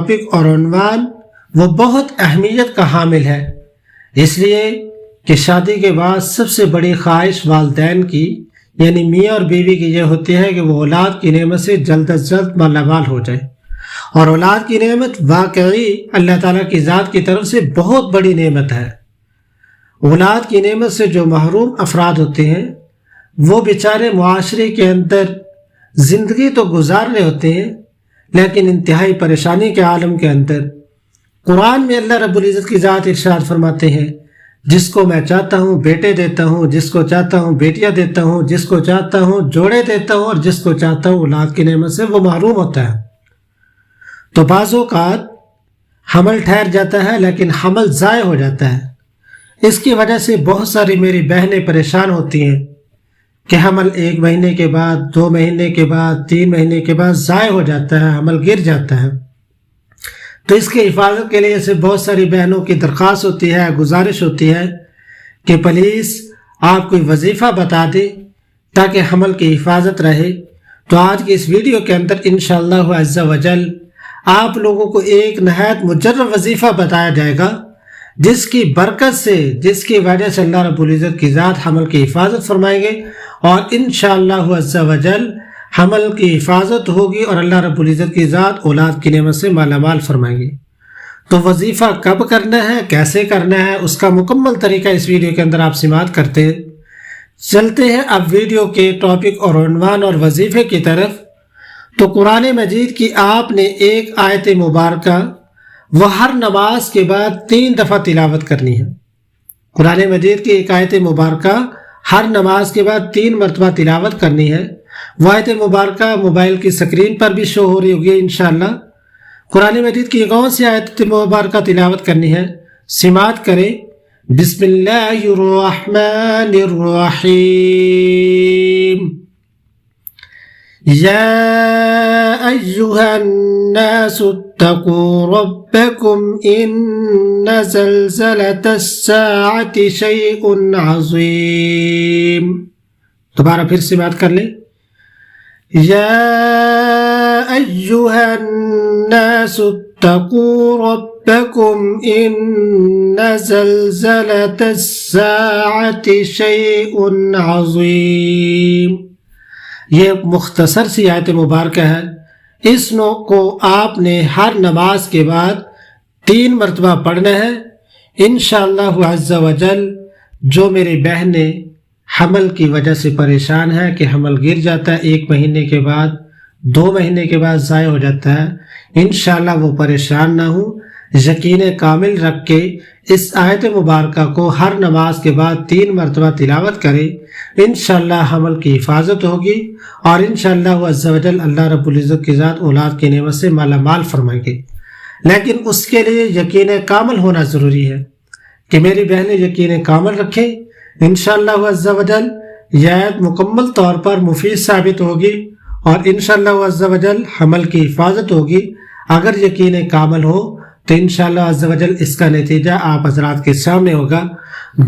Topic اور عنوان وہ بہت اہمیت کا حامل ہے، اس لیے کہ شادی کے بعد سب سے بڑی خواہش والدین کی یعنی میاں اور بیوی کی یہ ہوتی ہے کہ وہ اولاد کی نعمت سے جلد از جلد مالا مال ہو جائے، اور اولاد کی نعمت واقعی اللہ تعالیٰ کی ذات کی طرف سے بہت بڑی نعمت ہے۔ اولاد کی نعمت سے جو محروم افراد ہوتے ہیں وہ بیچارے معاشرے کے اندر زندگی تو گزار رہے ہوتے ہیں، لیکن انتہائی پریشانی کے عالم کے اندر۔ قرآن میں اللہ رب العزت کی ذات ارشاد فرماتے ہیں، جس کو میں چاہتا ہوں بیٹے دیتا ہوں، جس کو چاہتا ہوں بیٹیاں دیتا ہوں، جس کو چاہتا ہوں جوڑے دیتا ہوں، اور جس کو چاہتا ہوں اولاد کی نعمت سے وہ محروم ہوتا ہے۔ تو بعض اوقات حمل ٹھہر جاتا ہے لیکن حمل ضائع ہو جاتا ہے۔ اس کی وجہ سے بہت ساری میری بہنیں پریشان ہوتی ہیں کہ حمل 1 مہینے کے بعد، 2 مہینے کے بعد، 3 مہینے کے بعد ضائع ہو جاتا ہے، حمل گر جاتا ہے۔ تو اس کی حفاظت کے لیے سے بہت ساری بہنوں کی درخواست ہوتی ہے، گزارش ہوتی ہے کہ پلیز آپ کوئی وظیفہ بتا دیں تاکہ حمل کی حفاظت رہے۔ تو آج کی اس ویڈیو کے اندر انشاءاللہ عز و جل آپ لوگوں کو ایک نہایت مجرب وظیفہ بتایا جائے گا، جس کی برکت سے، جس کی وجہ سے اللہ رب العزت کی ذات حمل کی حفاظت فرمائیں گے، اور انشاءاللہ عز و جل حمل کی حفاظت ہوگی اور اللہ رب العزت کی ذات اولاد کی نعمت سے مالا مال فرمائیں گے۔ تو وظیفہ کب کرنا ہے، کیسے کرنا ہے، اس کا مکمل طریقہ اس ویڈیو کے اندر آپ سماعت کرتے ہیں۔ چلتے ہیں اب ویڈیو کے ٹاپک اور عنوان اور وظیفے کی طرف۔ تو قرآن مجید کی آپ نے ایک آیت مبارکہ وہ ہر نماز کے بعد 3 دفعہ تلاوت کرنی ہے۔ قرآن مجید کی ایک آیت مبارکہ ہر نماز کے بعد 3 مرتبہ تلاوت کرنی ہے۔ وہ آیت مبارکہ موبائل کی سکرین پر بھی شو ہو رہی ہوگی انشاءاللہ۔ قرآن مجید کی کون سی آیت مبارکہ تلاوت کرنی ہے؟ سماعت کریں۔ بسم اللہ الرحمن الرحیم۔ یا ایہا الناس اتقوا ربکم ان زلزلۃ الساعۃ شیء عظیم۔ دوبارہ پھر سماعت کر لیں۔ یا ایہا الناس اتقوا ربکم ان زلزلۃ الساعۃ شیء عظیم۔ یہ مختصر سی آیت مبارکہ ہے۔ اس کو آپ نے ہر نماز کے بعد 3 مرتبہ پڑھنا ہے۔ انشاءاللہ عز و جل جو میری بہنیں حمل کی وجہ سے پریشان ہے کہ حمل گر جاتا ہے 1 مہینے کے بعد، 2 مہینے کے بعد ضائع ہو جاتا ہے، انشاءاللہ وہ پریشان نہ ہوں، یقین کامل رکھ کے اس آیت مبارکہ کو ہر نماز کے بعد 3 مرتبہ تلاوت کریں۔ انشاءاللہ حمل کی حفاظت ہوگی اور انشاءاللہ عز و جل اللہ رب العزت کی ذات اولاد کی نعمت سے مالا مال فرمائیں گے۔ لیکن اس کے لیے یقین کامل ہونا ضروری ہے کہ میری بہنیں یقین کامل رکھیں۔ انشاءاللہ عز و جل یہ آیت مکمل طور پر مفید ثابت ہوگی اور انشاءاللہ عز و جل حمل کی حفاظت ہوگی۔ اگر یقین کامل ہو تو انشاءاللہ عز و جل اس کا نتیجہ آپ حضرات کے سامنے ہوگا۔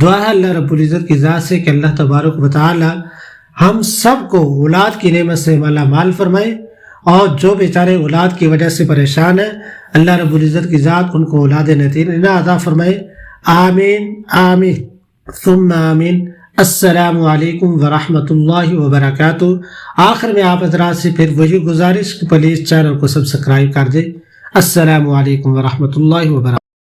دعا ہے اللہ رب العزت کی ذات سے کہ اللہ تبارک و تعالی ہم سب کو اولاد کی نعمت سے مالا مال فرمائے، اور جو بیچارے اولاد کی وجہ سے پریشان ہیں اللہ رب العزت کی ذات ان کو اولاد نتین عطا فرمائے۔ آمین آمین ثم آمین۔ السلام علیکم ورحمۃ اللہ وبرکاتہ۔ آخر میں آپ حضرات سے پھر وہی گزارش کہ پلیز چینل کو سبسکرائب کر دیں۔ السلام علیکم ورحمۃ اللہ وبرکاتہ۔